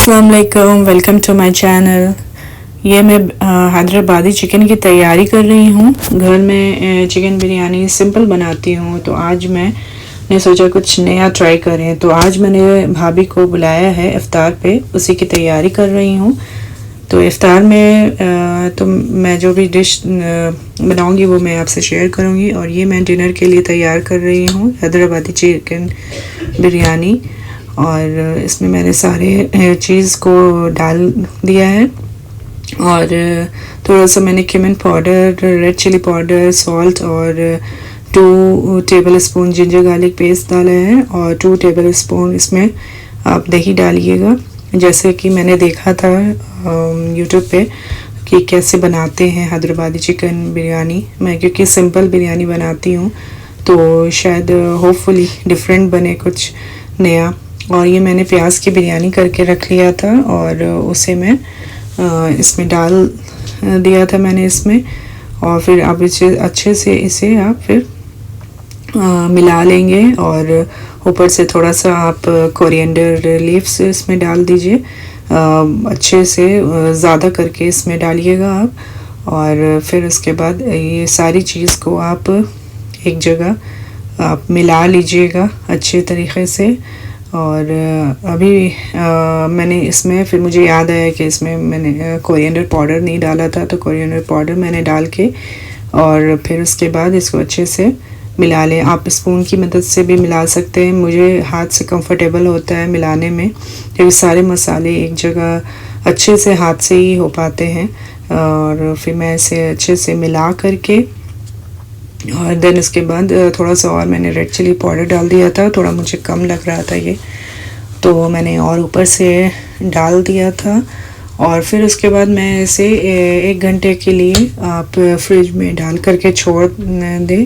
अस्सलाम वालेकुम, welcome to my channel. ये मैं हैदराबादी चिकन की तैयारी कर रही हूँ। घर में चिकन बिरयानी सिंपल बनाती हूँ, तो आज मैंने सोचा कुछ नया ट्राई करें। तो आज मैंने भाभी को बुलाया है इफ्तार पे, उसी की तैयारी कर रही हूँ। तो इफ्तार में तो मैं जो भी डिश बनाऊँगी वो मैं आपसे शेयर करूँगी। और ये मैं डिनर के लिए तैयार कर रही हूँ हैदराबादी चिकन बिरयानी। और इसमें मैंने सारे चीज़ को डाल दिया है और थोड़ा सा मैंने cumin powder, red chilli powder, salt और 2 tablespoon ginger garlic paste डाला है और 2 टेबल स्पून इसमें आप दही डालिएगा। जैसे कि मैंने देखा था यूट्यूब पे कि कैसे बनाते हैं हैदराबादी चिकन बिरयानी। मैं क्योंकि सिंपल बिरयानी बनाती हूँ तो शायद होपफुली डिफरेंट बने, कुछ नया। और ये मैंने प्याज की बिरयानी करके रख लिया था और उसे मैं इसमें डाल दिया था मैंने इसमें। और फिर आप इसे अच्छे से इसे आप फिर मिला लेंगे और ऊपर से थोड़ा सा आप कोरिएंडर लीव्स इसमें डाल दीजिए। अच्छे से ज़्यादा करके इसमें डालिएगा आप। और फिर उसके बाद ये सारी चीज़ को आप एक जगह आप मिला लीजिएगा अच्छे तरीक़े से। और अभी मैंने इसमें फिर मुझे याद आया कि इसमें मैंने कोरिएंडर पाउडर नहीं डाला था, तो कोरिएंडर पाउडर मैंने डाल के और फिर उसके बाद इसको अच्छे से मिला लें। आप स्पून की मदद से भी मिला सकते हैं, मुझे हाथ से कंफर्टेबल होता है मिलाने में क्योंकि सारे मसाले एक जगह अच्छे से हाथ से ही हो पाते हैं। और फिर मैं इसे अच्छे से मिला करके और देन उसके बाद थोड़ा सा और मैंने रेड चिली पाउडर डाल दिया था, थोड़ा मुझे कम लग रहा था ये, तो मैंने और ऊपर से डाल दिया था। और फिर उसके बाद मैं इसे 1 घंटे के लिए आप फ्रिज में डाल करके छोड़ दें।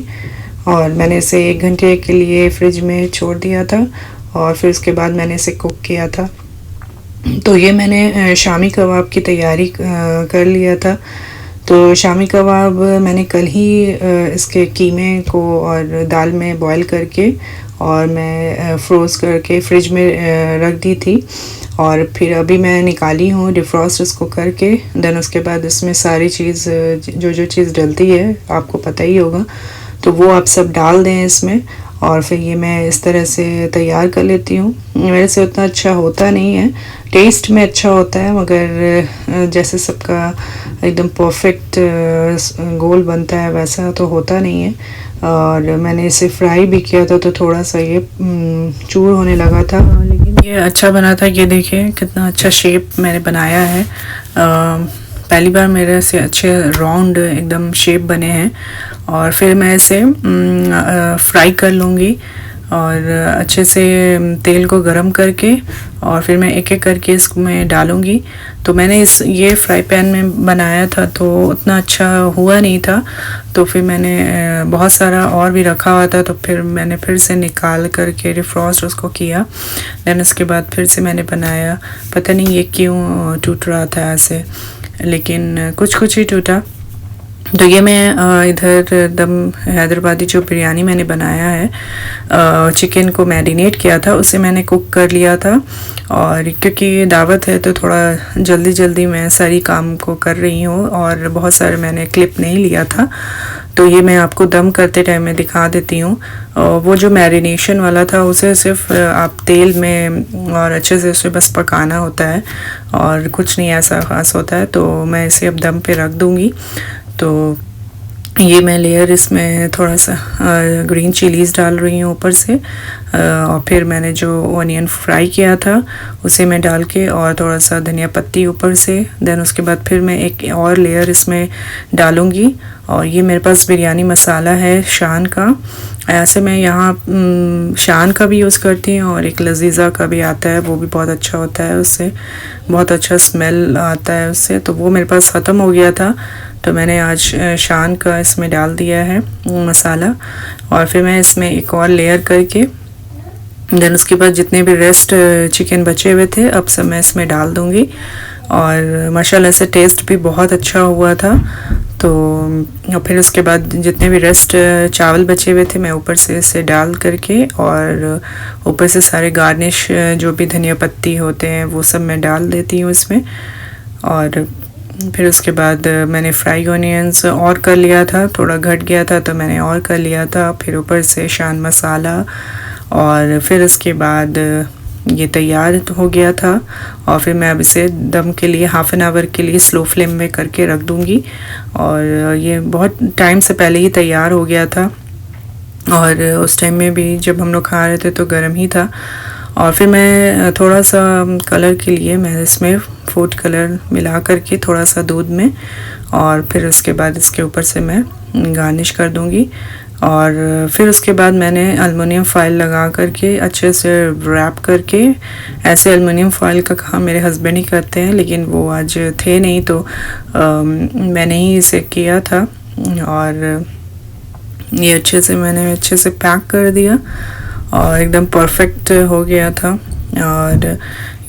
और मैंने इसे 1 घंटे के लिए फ्रिज में छोड़ दिया था और फिर उसके बाद मैंने इसे कुक किया था। तो ये मैंने शामी कबाब की तैयारी कर लिया था। तो शामी कबाब मैंने कल ही इसके कीमे को और दाल में बॉईल करके और मैं फ्रोज़ करके फ्रिज में रख दी थी। और फिर अभी मैं निकाली हूँ डिफ्रॉस्ट इसको करके। देन उसके बाद इसमें सारी चीज़ जो चीज़ डलती है आपको पता ही होगा, तो वो आप सब डाल दें इसमें। और फिर ये मैं इस तरह से तैयार कर लेती हूँ। मेरे से उतना अच्छा होता नहीं है, टेस्ट में अच्छा होता है मगर जैसे सबका एकदम परफेक्ट गोल बनता है वैसा तो होता नहीं है। और मैंने इसे फ्राई भी किया था तो थोड़ा सा ये चूर होने लगा था, लेकिन ये अच्छा बना था। ये देखिए कितना अच्छा शेप मैंने बनाया है। पहली बार मेरे से अच्छे राउंड एकदम शेप बने हैं। और फिर मैं इसे फ्राई कर लूँगी और अच्छे से तेल को गरम करके और फिर मैं एक एक करके इसमें डालूँगी। तो मैंने ये फ्राई पैन में बनाया था तो उतना अच्छा हुआ नहीं था, तो फिर मैंने बहुत सारा और भी रखा हुआ था, तो फिर मैंने फिर से निकाल करके डिफ्रॉस्ट उसको किया। देन उसके बाद फिर से मैंने बनाया। पता नहीं ये क्यों टूट रहा था ऐसे, लेकिन कुछ ही टूटा। तो ये मैं इधर दम हैदराबादी जो बिरयानी मैंने बनाया है, चिकन को मैरिनेट किया था, उसे मैंने कुक कर लिया था। और क्योंकि दावत है तो थोड़ा जल्दी मैं सारी काम को कर रही हूँ और बहुत सारे मैंने क्लिप नहीं लिया था, तो ये मैं आपको दम करते टाइम में दिखा देती हूँ। वो जो मैरिनेशन वाला था उसे सिर्फ आप तेल में और अच्छे से उसे बस पकाना होता है और कुछ नहीं ऐसा ख़ास होता है। तो मैं इसे अब दम पे रख दूँगी। तो ये मैं लेयर इसमें थोड़ा सा ग्रीन चिलीज़ डाल रही हूँ ऊपर से। और फिर मैंने जो ऑनियन फ्राई किया था उसे मैं डाल के और थोड़ा सा धनिया पत्ती ऊपर से। देन उसके बाद फिर मैं एक और लेयर इसमें डालूँगी। और ये मेरे पास बिरयानी मसाला है शान का। ऐसे मैं यहाँ शान का भी यूज़ करती हूँ और एक लजीज़ा का भी आता है, वो भी बहुत अच्छा होता है, उससे बहुत अच्छा स्मेल आता है उससे। तो वो मेरे पास ख़त्म हो गया था तो मैंने आज शान का इसमें डाल दिया है मसाला। और फिर मैं इसमें एक और लेयर करके देन उसके बाद जितने भी रेस्ट चिकन बचे हुए थे अब सब मैं इसमें डाल दूँगी। और माशाल्लाह से टेस्ट भी बहुत अच्छा हुआ था। तो और फिर उसके बाद जितने भी रेस्ट चावल बचे हुए थे मैं ऊपर से इसे डाल करके, और ऊपर से सारे गार्निश जो भी धनिया पत्ती होते हैं वो सब मैं डाल देती हूँ इसमें। और फिर उसके बाद मैंने फ्राई ऑनियंस और कर लिया था, थोड़ा घट गया था तो मैंने और कर लिया था। फिर ऊपर से शान मसाला, और फिर उसके बाद ये तैयार हो गया था। और फिर मैं अब इसे दम के लिए हाफ़ एन आवर के लिए स्लो फ्लेम में करके रख दूँगी। और ये बहुत टाइम से पहले ही तैयार हो गया था, और उस टाइम में भी जब हम लोग खा रहे थे तो गर्म ही था। और फिर मैं थोड़ा सा कलर के लिए मैं इसमें फूड कलर मिला करके थोड़ा सा दूध में, और फिर उसके बाद इसके ऊपर से मैं गार्निश कर दूँगी। और फिर उसके बाद मैंने एलुमिनियम फॉइल लगा करके अच्छे से रैप करके, ऐसे एलुमिनियम फॉइल का काम मेरे हस्बैंड ही करते हैं, लेकिन वो आज थे नहीं तो मैंने ही इसे किया था। और ये मैंने अच्छे से पैक कर दिया और एकदम परफेक्ट हो गया था। और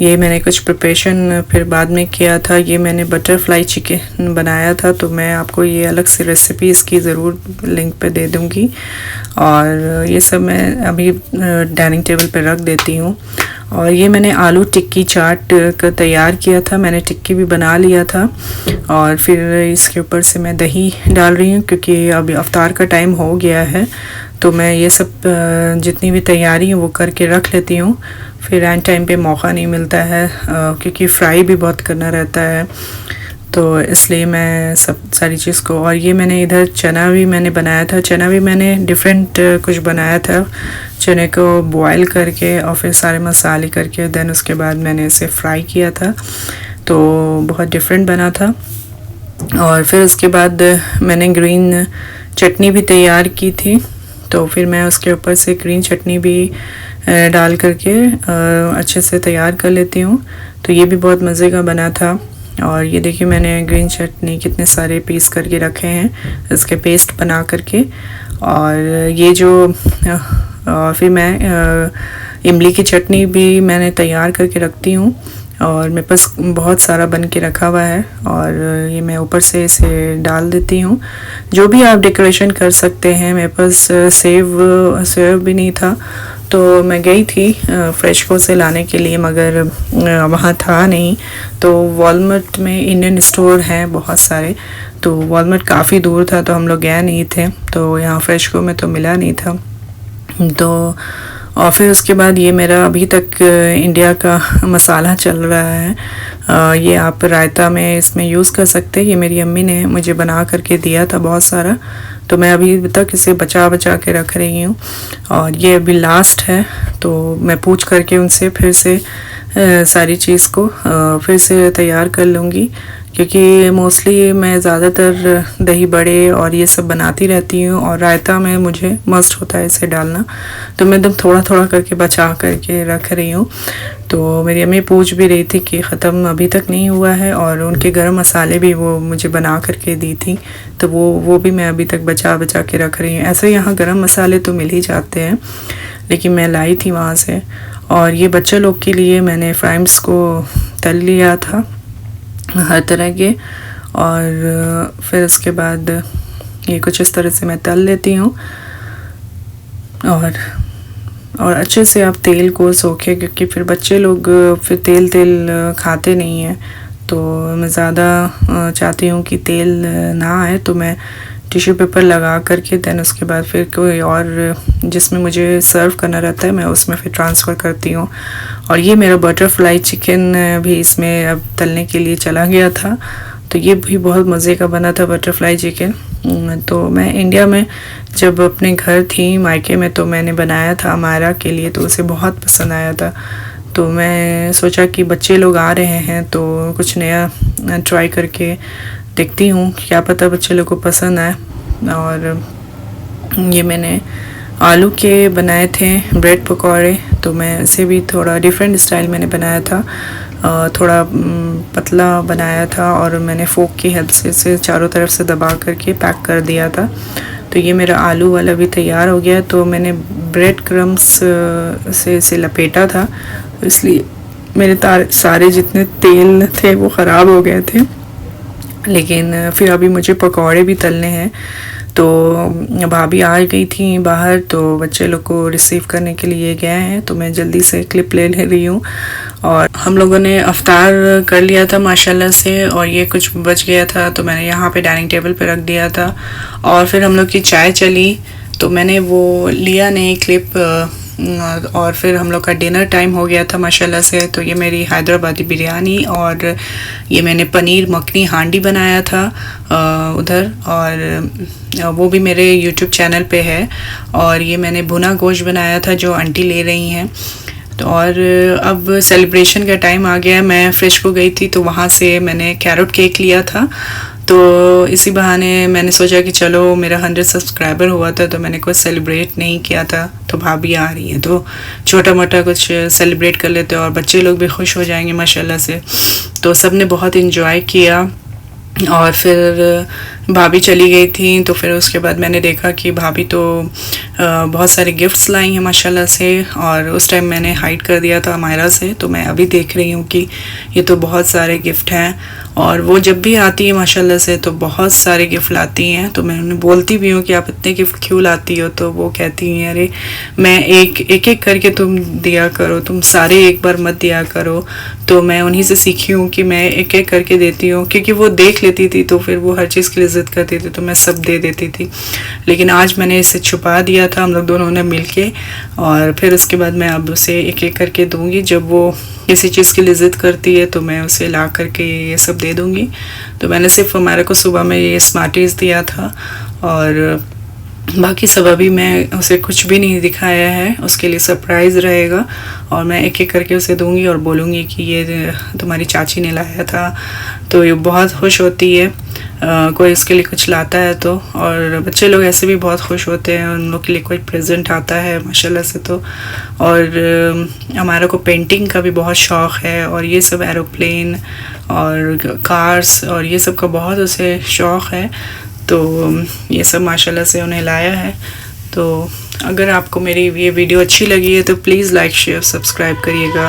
ये मैंने कुछ प्रिपरेशन फिर बाद में किया था। ये मैंने बटरफ्लाई चिकन बनाया था, तो मैं आपको ये अलग से रेसिपी इसकी ज़रूर लिंक पे दे दूँगी। और ये सब मैं अभी डाइनिंग टेबल पे रख देती हूँ। और ये मैंने आलू टिक्की चाट का तैयार किया था, मैंने टिक्की भी बना लिया था। और फिर इसके ऊपर से मैं दही डाल रही हूँ, क्योंकि अभी अफ्तार का टाइम हो गया है, तो मैं ये सब जितनी भी तैयारी है वो करके रख लेती हूँ। फिर एंड टाइम पे मौका नहीं मिलता है, क्योंकि फ्राई भी बहुत करना रहता है, तो इसलिए मैं सारी चीज़ को। और ये मैंने इधर चना भी मैंने बनाया था, चना भी मैंने डिफरेंट कुछ बनाया था। चने को बॉयल करके और फिर सारे मसाले करके देन उसके बाद मैंने इसे फ्राई किया था, तो बहुत डिफरेंट बना था। और फिर उसके बाद मैंने ग्रीन चटनी भी तैयार की थी, तो फिर मैं उसके ऊपर से ग्रीन चटनी भी डाल करके अच्छे से तैयार कर लेती हूँ। तो ये भी बहुत मज़े का बना था। और ये देखिए मैंने ग्रीन चटनी कितने सारे पीस करके रखे हैं, इसके पेस्ट बना करके। और ये जो फिर मैं इमली की चटनी भी मैंने तैयार करके रखती हूँ, और मेरे पास बहुत सारा बन के रखा हुआ है। और ये मैं ऊपर से इसे डाल देती हूँ। जो भी आप डेकोरेशन कर सकते हैं। मेरे पास सेव भी नहीं था, तो मैं गई थी फ्रेशको से लाने के लिए, मगर वहाँ था नहीं। तो वॉलमार्ट में इंडियन स्टोर हैं बहुत सारे, तो वॉलमार्ट काफ़ी दूर था तो हम लोग गए नहीं थे, तो यहाँ फ्रेशको में तो मिला नहीं था। तो और फिर उसके बाद ये मेरा अभी तक इंडिया का मसाला चल रहा है। ये आप रायता में इसमें यूज़ कर सकते हैं। ये मेरी अम्मी ने मुझे बना करके दिया था बहुत सारा, तो मैं अभी तक इसे बचा के रख रही हूँ। और ये अभी लास्ट है, तो मैं पूछ करके उनसे फिर से सारी चीज़ को फिर से तैयार कर लूँगी, क्योंकि मोस्टली मैं ज़्यादातर दही बड़े और ये सब बनाती रहती हूँ, और रायता में मुझे मस्ट होता है इसे डालना, तो मैं एकदम थोड़ा थोड़ा करके बचा करके रख रही हूँ। तो मेरी अम्मी पूछ भी रही थी कि ख़त्म अभी तक नहीं हुआ है, और उनके गरम मसाले भी वो मुझे बना करके दी थी, तो वो भी मैं अभी तक बचा के रख रही हूँ। ऐसे यहाँ गरम मसाले तो मिल ही जाते हैं, लेकिन मैं लाई थी वहाँ से। और ये बच्चे लोग के लिए मैंने फ्राइम्स को तल लिया था हर तरह के, और फिर उसके बाद ये कुछ इस तरह से मैं तल लेती हूँ। और अच्छे से आप तेल को सोखे, क्योंकि फिर बच्चे लोग फिर तेल खाते नहीं हैं, तो मैं ज़्यादा चाहती हूँ कि तेल ना आए, तो मैं टिश्यू पेपर लगा करके देन उसके बाद फिर कोई और जिसमें मुझे सर्व करना रहता है मैं उसमें फिर ट्रांसफ़र करती हूँ। और ये मेरा बटरफ्लाई चिकन भी इसमें अब तलने के लिए चला गया था, तो ये भी बहुत मज़े का बना था बटरफ्लाई चिकन। तो मैं इंडिया में जब अपने घर थी मायके में, तो मैंने बनाया था अमायरा के लिए, तो उसे बहुत पसंद आया था। तो मैं सोचा कि बच्चे लोग आ रहे हैं तो कुछ नया ट्राई करके देखती हूँ, क्या पता बच्चे लोग को पसंद आए। और ये मैंने आलू के बनाए थे ब्रेड पकौड़े, तो मैं इसे भी थोड़ा डिफरेंट स्टाइल मैंने बनाया था, थोड़ा पतला बनाया था, और मैंने फोक की हेल्प से इसे चारों तरफ से दबा करके पैक कर दिया था। तो ये मेरा आलू वाला भी तैयार हो गया। तो मैंने ब्रेड क्रम्स से इसे लपेटा था, इसलिए मेरे सारे जितने तेल थे वो ख़राब हो गए थे। लेकिन फिर अभी मुझे पकौड़े भी तलने हैं। तो भाभी आ गई थी बाहर, तो बच्चे लोग को रिसीव करने के लिए गए हैं, तो मैं जल्दी से क्लिप ले रही हूँ। और हम लोगों ने अफ्तार कर लिया था माशाल्लाह से, और ये कुछ बच गया था तो मैंने यहाँ पे डाइनिंग टेबल पे रख दिया था। और फिर हम लोग की चाय चली तो मैंने वो लिया नहीं क्लिप, और फिर हम लोग का डिनर टाइम हो गया था माशाल्लाह से। तो ये मेरी हैदराबादी बिरयानी और ये मैंने पनीर मखनी हांडी बनाया था उधर, और वो भी मेरे यूट्यूब चैनल पे है। और ये मैंने भुना गोश्त बनाया था जो आंटी ले रही हैं। तो और अब सेलिब्रेशन का टाइम आ गया, मैं फ्रेश हो गई थी तो वहाँ से मैंने कैरेट केक लिया था। तो इसी बहाने मैंने सोचा कि चलो मेरा 100 सब्सक्राइबर हुआ था तो मैंने कुछ सेलिब्रेट नहीं किया था, तो भाभी आ रही है तो छोटा मोटा कुछ सेलिब्रेट कर लेते और बच्चे लोग भी खुश हो जाएंगे माशाल्लाह से। तो सब ने बहुत इन्जॉय किया। और फिर भाभी चली गई थी तो फिर उसके बाद मैंने देखा कि भाभी तो बहुत सारे गिफ्ट्स लाई हैं माशाल्लाह से। और उस टाइम मैंने हाइड कर दिया था मायरा से, तो मैं अभी देख रही हूँ कि ये तो बहुत सारे गिफ्ट हैं। और वो जब भी आती है माशाल्लाह से तो बहुत सारे गिफ्ट लाती हैं। तो मैं उन्हें बोलती भी हूँ कि आप इतने गिफ्ट क्यों लाती हो, तो वो कहती हैं अरे मैं एक करके तुम दिया करो, तुम सारे एक बार मत दिया करो। तो मैं उन्हीं से सीखी हूँ कि मैं एक एक करके देती हूँ, क्योंकि वो देख लेती थी तो फिर वो हर चीज़ के लिए ज़िद करती थी तो मैं सब दे देती थी। लेकिन आज मैंने इसे छुपा दिया था हम लोग दोनों ने मिल के, और फिर उसके बाद मैं अब उसे एक एक करके दूँगी। जब वो किसी चीज़ के लिए ज़िद करती है तो मैं उसे ला करके ये सब दे दूँगी। तो मैंने सिर्फ हमारे को सुबह में ये स्मार्टीज़ दिया था, और बाकी सब अभी मैं उसे कुछ भी नहीं दिखाया है, उसके लिए सरप्राइज़ रहेगा। और मैं एक एक करके उसे दूंगी और बोलूँगी कि ये तुम्हारी चाची ने लाया था। तो ये बहुत खुश होती है कोई इसके लिए कुछ लाता है तो, और बच्चे लोग ऐसे भी बहुत खुश होते हैं उन लोग के लिए कोई प्रेजेंट आता है माशाल्लाह से। तो और हमारा को पेंटिंग का भी बहुत शौक़ है, और ये सब एरोप्लेन और कार्स और ये सब का बहुत उसे शौक़ है। तो ये सब माशाल्लाह से उन्हें लाया है। तो अगर आपको मेरी ये वीडियो अच्छी लगी है तो प्लीज़ लाइक शेयर सब्सक्राइब करिएगा।